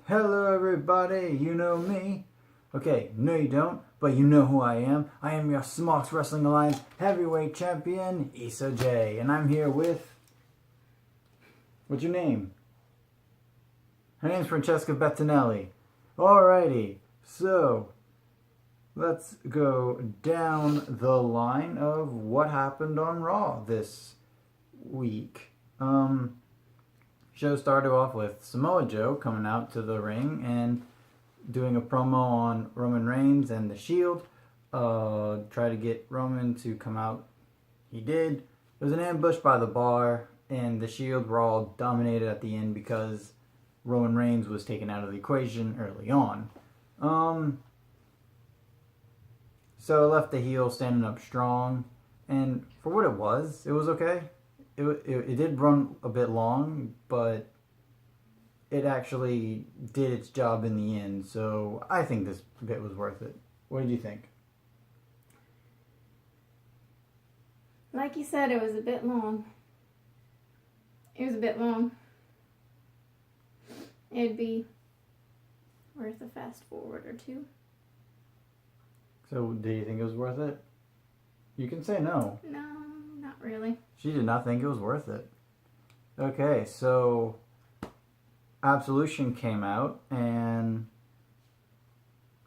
Hello everybody, you know me. Okay, no you don't, but you know who I am. I am your Smocks Wrestling Alliance Heavyweight Champion, Isa J. And I'm here with... What's your name? Her name's Francesca Bettinelli. Alrighty, so... let's go down the line of what happened on Raw this week. Show started off with Samoa Joe coming out to the ring and doing a promo on Roman Reigns and the Shield. Try to get Roman to come out. He did. It was an ambush by the bar, and the Shield were all dominated at the end because Roman Reigns was taken out of the equation early on. So it left the heel standing up strong, and for what it was okay. It did run a bit long, but it actually did its job in the end, so I think this bit was worth it. What did you think? Like you said, it was a bit long. It'd be worth a fast forward or two. So, do you think it was worth it? You can say no. No, not really. She did not think it was worth it. Okay, so Absolution came out and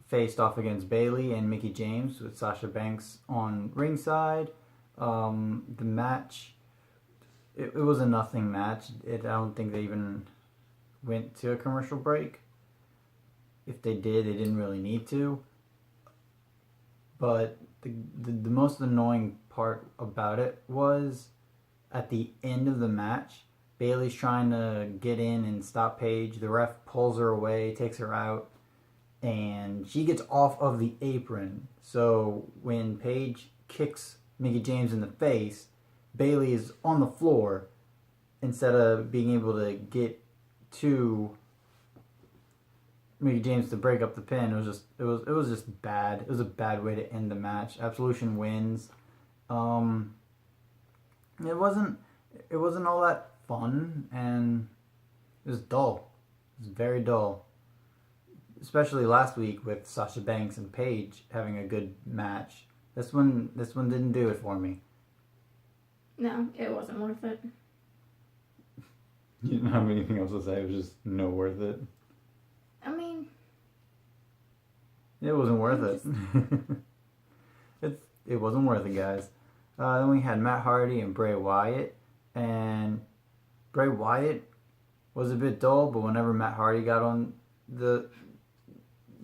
faced off against Bayley and Mickie James with Sasha Banks on ringside. The match, it was a nothing match. I don't think they even went to a commercial break. If they did, they didn't really need to. But the most annoying part about it was at the end of the match, Bayley's trying to get in and stop Paige. The ref pulls her away, takes her out, and she gets off of the apron. So when Paige kicks Mickie James in the face, Bayley is on the floor instead of being able to get to Mickie James to break up the pin. It was just bad. It was a bad way to end the match. Absolution wins. It wasn't all that fun, and it was dull. It was very dull. Especially last week with Sasha Banks and Paige having a good match. This one didn't do it for me. No, it wasn't worth it. You didn't have anything else to say. It was just no worth it. I mean, it wasn't worth it. It wasn't worth it, guys. Then we had Matt Hardy and Bray Wyatt, and Bray Wyatt was a bit dull, but whenever Matt Hardy got on the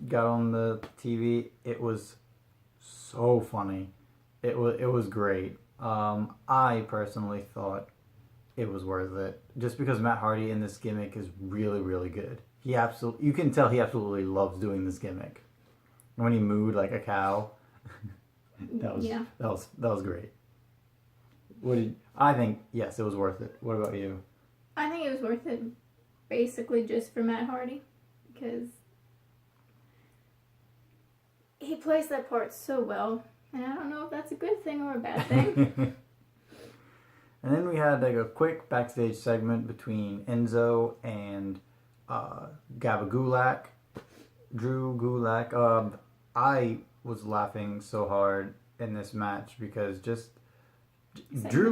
TV, it was so funny. It was great. I personally thought it was worth it just because Matt Hardy in this gimmick is really, really good. You can tell he absolutely loves doing this gimmick. When he mooed like a cow, that was great. I think yes, it was worth it. What about you? I think it was worth it basically just for Matt Hardy because he plays that part so well, and I don't know if that's a good thing or a bad thing. And then we had like a quick backstage segment between Enzo and Drew Gulak. I was laughing so hard in this match because Drew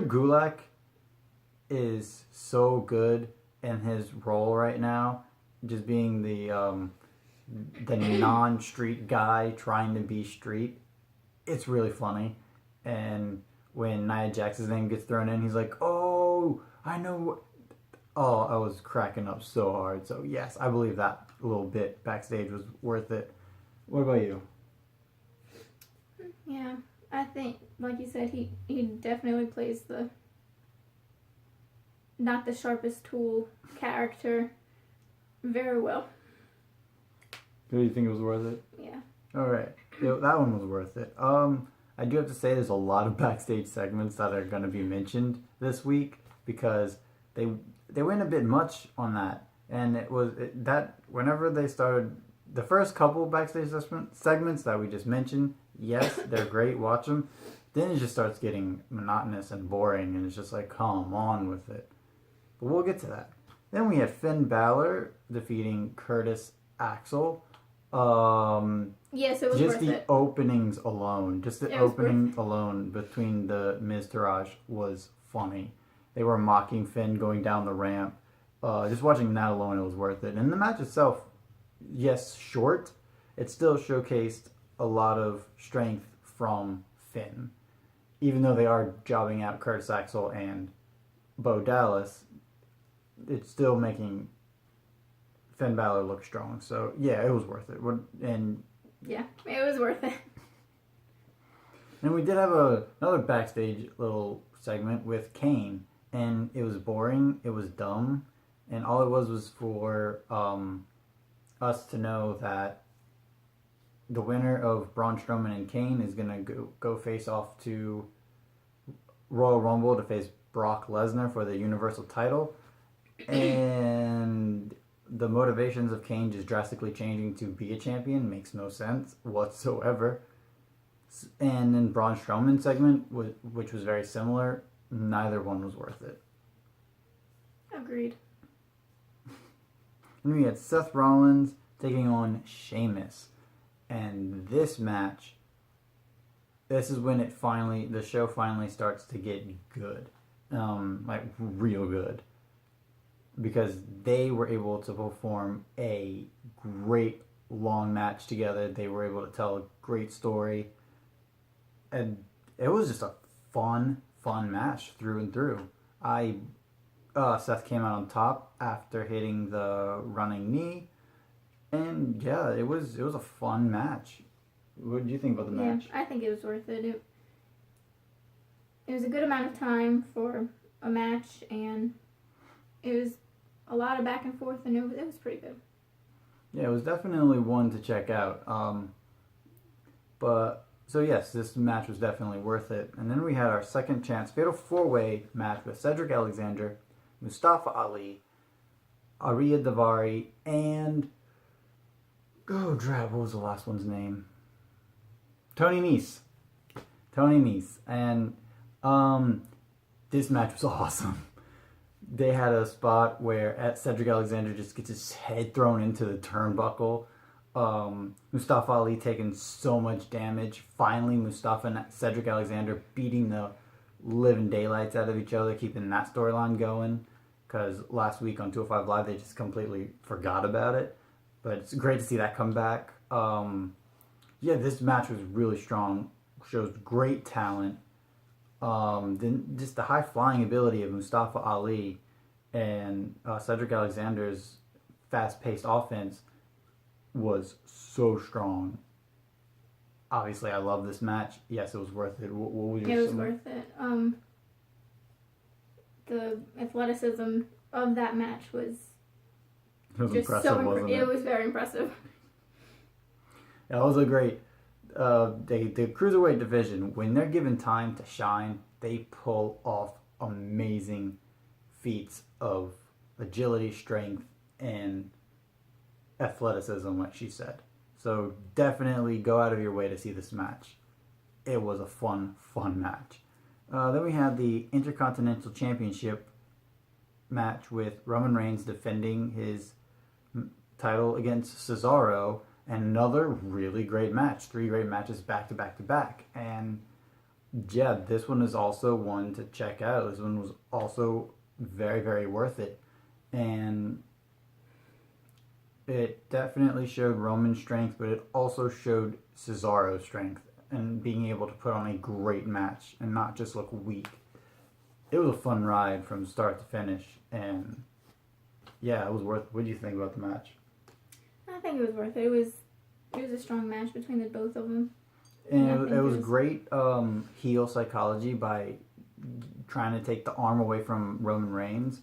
Gulak is so good in his role right now, just being the non-street guy trying to be street. It's really funny, and when Nia Jax's name gets thrown in, he's like, "Oh, I know." Oh, I was cracking up so hard. So yes, I believe that little bit backstage was worth it. What about you? Yeah, I think, like you said, he definitely plays the not the sharpest tool character very well. Do you think it was worth it? Yeah. All right, that one was worth it. I do have to say there's a lot of backstage segments that are going to be mentioned this week because they went a bit much on that, and that whenever they started the first couple backstage segments that we just mentioned, yes, they're great, watch them. Then it just starts getting monotonous and boring, and it's just like, come on with it. But we'll get to that. Then we had Finn Balor defeating Curtis Axel. Yes, it was Just worth the it. openings alone, just the It was opening alone between the Miz Taraj was funny. They were mocking Finn going down the ramp. Just watching that alone, it was worth it. And the match itself, yes, short, it still showcased a lot of strength from Finn. Even though they are jobbing out Curtis Axel and Bo Dallas, it's still making Finn Balor look strong. So yeah, it was worth it. And Yeah, it was worth it. and we did have another backstage little segment with Kane, and it was boring. It was dumb, and all it was for us to know that the winner of Braun Strowman and Kane is gonna go face off to Royal Rumble to face Brock Lesnar for the Universal title, and the motivations of Kane just drastically changing to be a champion makes no sense whatsoever. And then Braun Strowman segment, which was very similar, neither one was worth it. Agreed. And we had Seth Rollins taking on Sheamus. And this match, this is when the show finally starts to get good. Like real good. Because they were able to perform a great long match together. They were able to tell a great story. And it was just a fun match through and through. Seth came out on top after hitting the running knee. And yeah, it was a fun match. What did you think about the match? Yeah, I think it was worth it. It was a good amount of time for a match, and it was a lot of back and forth, and it was pretty good. Yeah, it was definitely one to check out. So yes, this match was definitely worth it. And then we had our second chance fatal 4-way match with Cedric Alexander, Mustafa Ali, Arya Davari, and what was the last one's name? Tony Nese. And this match was awesome. They had a spot where Cedric Alexander just gets his head thrown into the turnbuckle. Mustafa Ali taking so much damage. Finally, Mustafa and Cedric Alexander beating the living daylights out of each other, keeping that storyline going. Because last week on 205 Live, they just completely forgot about it. But it's great to see that come back. Yeah, this match was really strong. Shows great talent. Then just the high flying ability of Mustafa Ali and Cedric Alexander's fast paced offense was so strong. Obviously, I love this match. Yes, it was worth it. What was your? It was worth it. The athleticism of that match was just impressive, wasn't it? It was very impressive. Yeah, it was a great. The cruiserweight division, when they're given time to shine, they pull off amazing feats of agility, strength, and athleticism, like she said. So definitely go out of your way to see this match. It was a fun match. Then we had the Intercontinental Championship match with Roman Reigns defending his title against Cesaro. And another really great match. 3 great matches back to back to back. And yeah, this one is also one to check out. This one was also very, very worth it. And it definitely showed Roman's strength, but it also showed Cesaro's strength and being able to put on a great match and not just look weak. It was a fun ride from start to finish. And yeah, it was worth it. What do you think about the match? I think it was worth it. It was a strong match between the both of them. And it was great heel psychology by trying to take the arm away from Roman Reigns.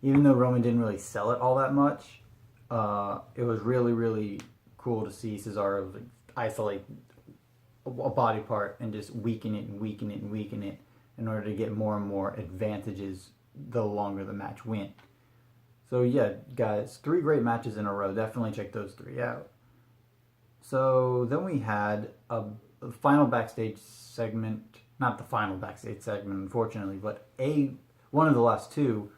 Even though Roman didn't really sell it all that much, it was really, really cool to see Cesaro isolate a body part and just weaken it in order to get more and more advantages the longer the match went. So yeah, guys, 3 great matches in a row. Definitely check those 3 out. So then we had a final backstage segment. Not the final backstage segment, unfortunately, but one of the last 2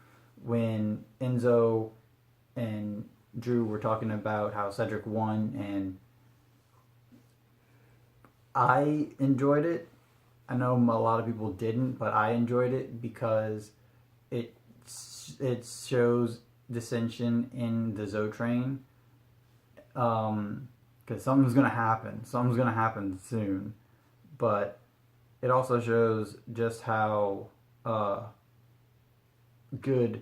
when Enzo and Drew were talking about how Cedric won, and I enjoyed it. I know a lot of people didn't, but I enjoyed it because it shows dissension in the Zo train. Because something's gonna happen. Something's gonna happen soon, but it also shows just how good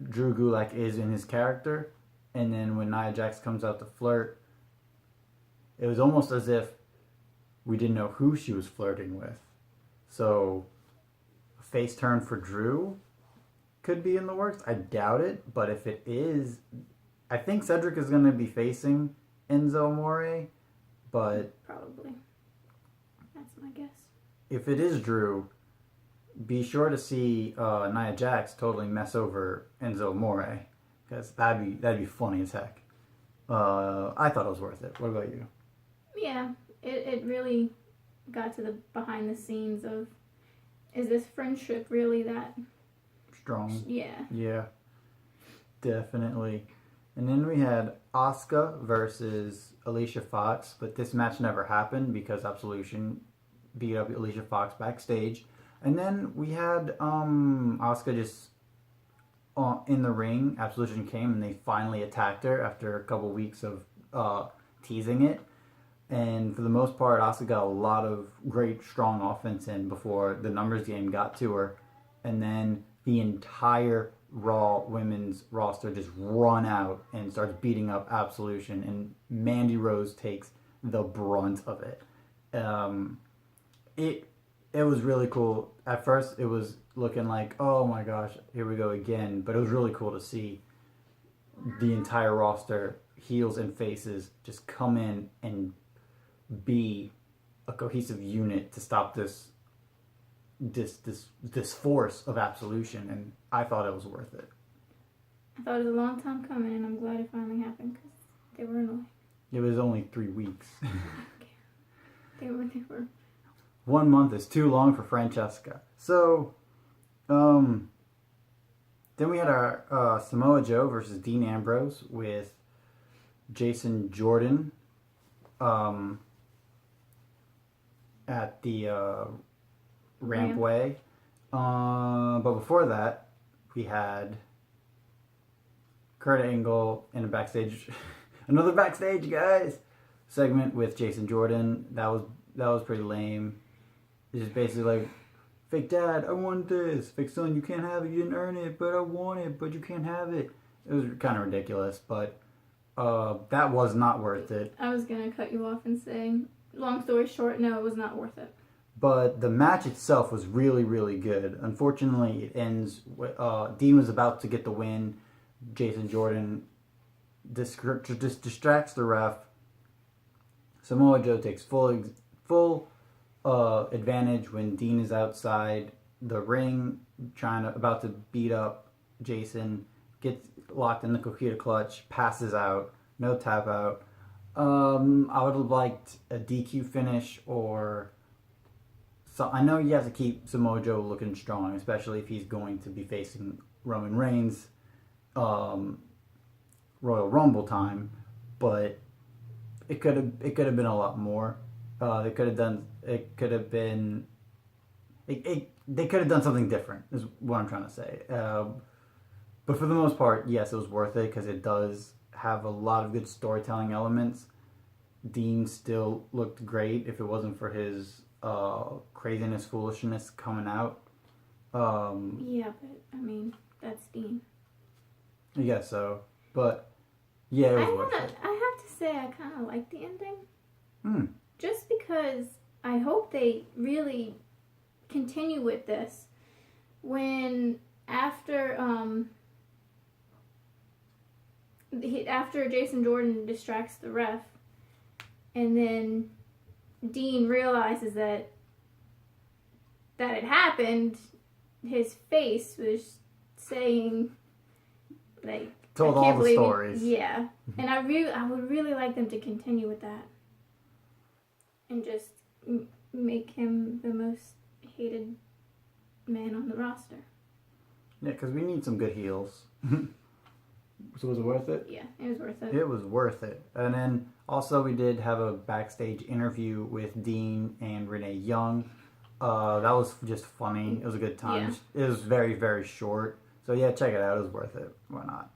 Drew Gulak is in his character. And then when Nia Jax comes out to flirt, it was almost as if we didn't know who she was flirting with. So, a face turn for Drew could be in the works. I doubt it, but if it is, I think Cedric is going to be facing Enzo Amore, but Probably. That's my guess. if it is Drew, be sure to see Nia Jax totally mess over Enzo Amore, because that'd be funny as heck. I thought it was worth it. What about you? Yeah, it really got to the behind the scenes of, is this friendship really that Strong. Yeah. Yeah, definitely. And then we had Asuka versus Alicia Fox, but this match never happened because Absolution beat up Alicia Fox backstage. And then we had Asuka just in the ring. Absolution came and they finally attacked her after a couple weeks of teasing it. And for the most part, Asuka got a lot of great, strong offense in before the numbers game got to her. And then the entire Raw women's roster just run out and starts beating up Absolution. And Mandy Rose takes the brunt of it. It was really cool. At first, it was looking like, oh my gosh, here we go again. But it was really cool to see the entire roster, heels and faces, just come in and be a cohesive unit to stop this force of Absolution, and I thought it was worth it. I thought it was a long time coming, and I'm glad it finally happened because they were annoying. It was only 3 weeks. They were. 1 month is too long for Francesca. So, then we had our Samoa Joe versus Dean Ambrose with Jason Jordan at the rampway. But before that, we had Kurt Angle in a backstage, another backstage guys segment with Jason Jordan. That was pretty lame. It's just basically like, fake dad, I want this. Fake son, you can't have it. You didn't earn it, but I want it, but you can't have it. It was kind of ridiculous, but that was not worth it. I was gonna cut you off and say, long story short, no, it was not worth it. But the match itself was really, really good. Unfortunately, it ends with Dean was about to get the win. Jason Jordan just distracts the ref. Samoa Joe takes full advantage when Dean is outside the ring, about to beat up Jason. Gets locked in the Coquita clutch, passes out, no tap out. I would have liked a DQ finish or. So I know you have to keep Samoa Joe looking strong, especially if he's going to be facing Roman Reigns, Royal Rumble time. But it could have been a lot more. They could have done something different. Is what I'm trying to say. But for the most part, yes, it was worth it because it does have a lot of good storytelling elements. Dean still looked great if it wasn't for his craziness, foolishness coming out. Yeah, but I mean, that's Dean. I guess so. But yeah, it was worth it. I have to say, I kind of like the ending. Just because I hope they really continue with this. When after Jason Jordan distracts the ref, and then Dean realizes that it happened, his face was saying, like, told all the stories. Yeah, and I would really like them to continue with that, and just make him the most hated man on the roster. Yeah, because we need some good heels. So was it worth it? Yeah, it was worth it. It was worth it. And then also we did have a backstage interview with Dean and Renee Young. That was just funny. It was a good time. Yeah. It was very, very short. So yeah, check it out. It was worth it. Why not?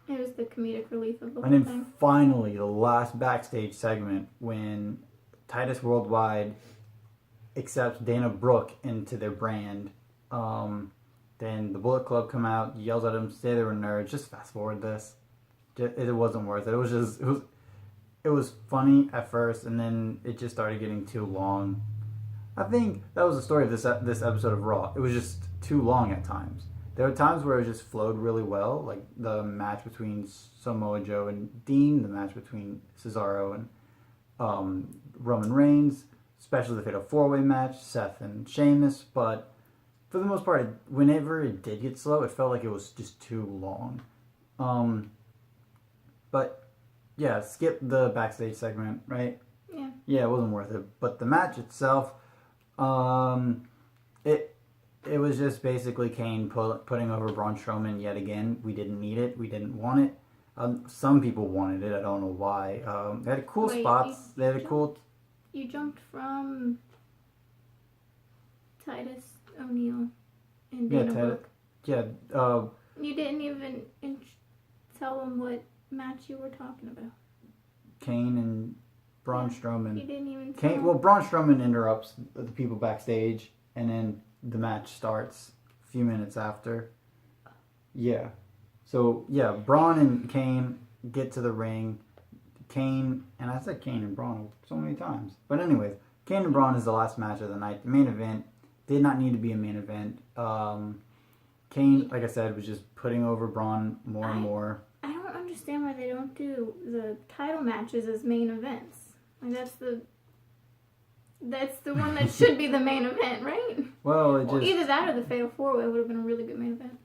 It was the comedic relief of the whole thing. And then finally, the last backstage segment when Titus Worldwide accepts Dana Brooke into their brand. Then the Bullet Club come out, yells at him, say they were nerds. Just fast forward this. It wasn't worth it. It was funny at first, and then it just started getting too long. I think that was the story of this episode of Raw. It was just too long at times. There were times where it just flowed really well, like the match between Samoa Joe and Dean, the match between Cesaro and Roman Reigns, especially the Fatal 4-Way match, Seth and Sheamus. But for the most part, whenever it did get slow, it felt like it was just too long. But yeah, skip the backstage segment, right? Yeah. Yeah, it wasn't worth it. But the match itself, it was just basically Kane putting over Braun Strowman yet again. We didn't need it. We didn't want it. Some people wanted it. I don't know why. They had cool spots. They had a cool... You jumped from Titus O'Neil and Dana Brooke. Yeah. You didn't even tell them what match you were talking about. Kane and Braun Strowman. You didn't even tell Kane. Well, Braun Strowman interrupts the people backstage, and then the match starts a few minutes after. Yeah. So, yeah, Braun and Kane get to the ring. Kane, and I said Kane and Braun so many times. But anyways, Kane and Braun is the last match of the night. The main event did not need to be a main event. Kane, like I said, was just putting over Braun more and more. I don't understand why they don't do the title matches as main events. Like that's the one that should be the main event, right? Well, either that or the Fatal 4-Way would have been a really good main event.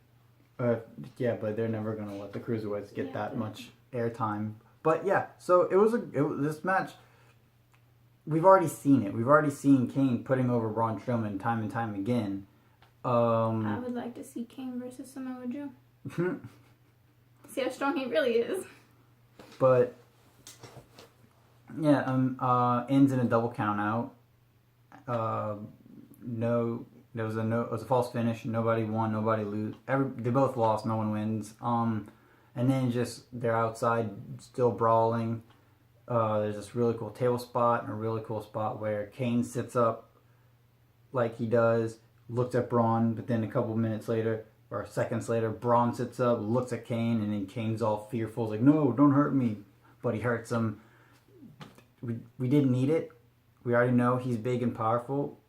Yeah, but they're never gonna let the cruiserweights get that much airtime. But yeah, so this match. We've already seen it. We've already seen Kane putting over Braun Strowman time and time again. I would like to see Kane versus Samoa Joe. See how strong he really is. But yeah, ends in a double count out. It was a false finish. Nobody won. Nobody lose. They both lost. No one wins. And then just they're outside still brawling. There's this really cool table spot and a really cool spot where Kane sits up like he does, looks at Braun, but then a couple minutes later or seconds later, Braun sits up, looks at Kane, and then Kane's all fearful. He's like, "No, don't hurt me," but he hurts him. We didn't need it. We already know he's big and powerful.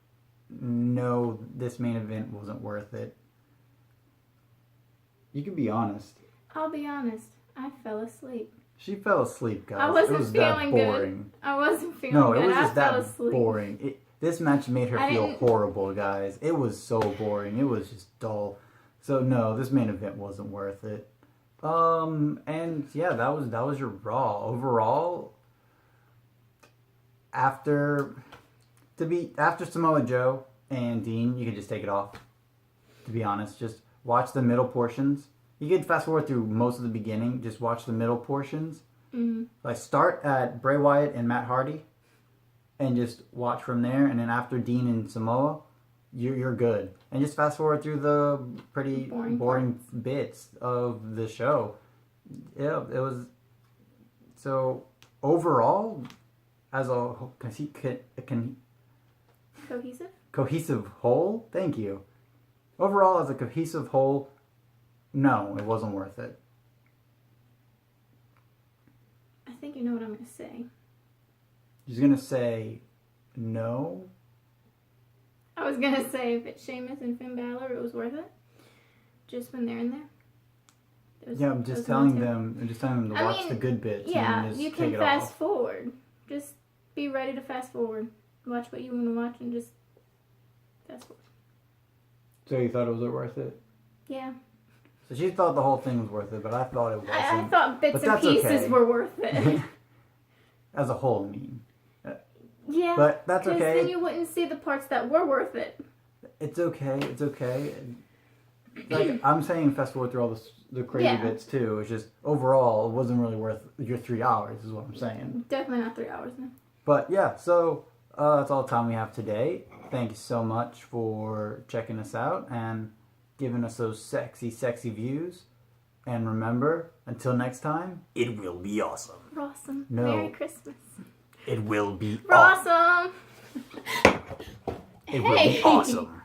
No, this main event wasn't worth it. You can be honest. I'll be honest. I fell asleep. She fell asleep, guys. I wasn't it was feeling that boring. good. I wasn't feeling good. No, it was just that boring. This match made her feel horrible, guys. It was so boring. It was just dull. So no, this main event wasn't worth it. And yeah, that was your Raw. Overall, after Samoa Joe and Dean, you could just take it off. To be honest, just watch the middle portions. You could fast forward through most of the beginning. Just watch the middle portions. Mm-hmm. Like start at Bray Wyatt and Matt Hardy, and just watch from there. And then after Dean and Samoa, you're good. And just fast forward through the pretty boring bits of the show. Yeah, it was. So overall, as a cohesive whole. Thank you. Overall, as a cohesive whole. No, it wasn't worth it. I think you know what I'm going to say. You're going to say no? I was going to say if it's Sheamus and Finn Balor, it was worth it. Just when they're in there. I'm just telling them to watch the good bits. Yeah, and just you can take fast forward. Just be ready to fast forward. Watch what you want to watch and just fast forward. So you thought it was worth it? Yeah. So she thought the whole thing was worth it, but I thought it wasn't. I thought bits and pieces were worth it. As a whole, I mean. Yeah. But that's okay. Because then you wouldn't see the parts that were worth it. It's okay. It's okay. like I'm saying, fast forward through all the crazy Yeah. bits too. It's just overall, it wasn't really worth your 3 hours. Is what I'm saying. Definitely not 3 hours now. But yeah, so that's all the time we have today. Thank you so much for checking us out and giving us those sexy, sexy views. And remember, until next time, it will be awesome. Awesome. No. Merry Christmas. It will be Awesome. It will be awesome.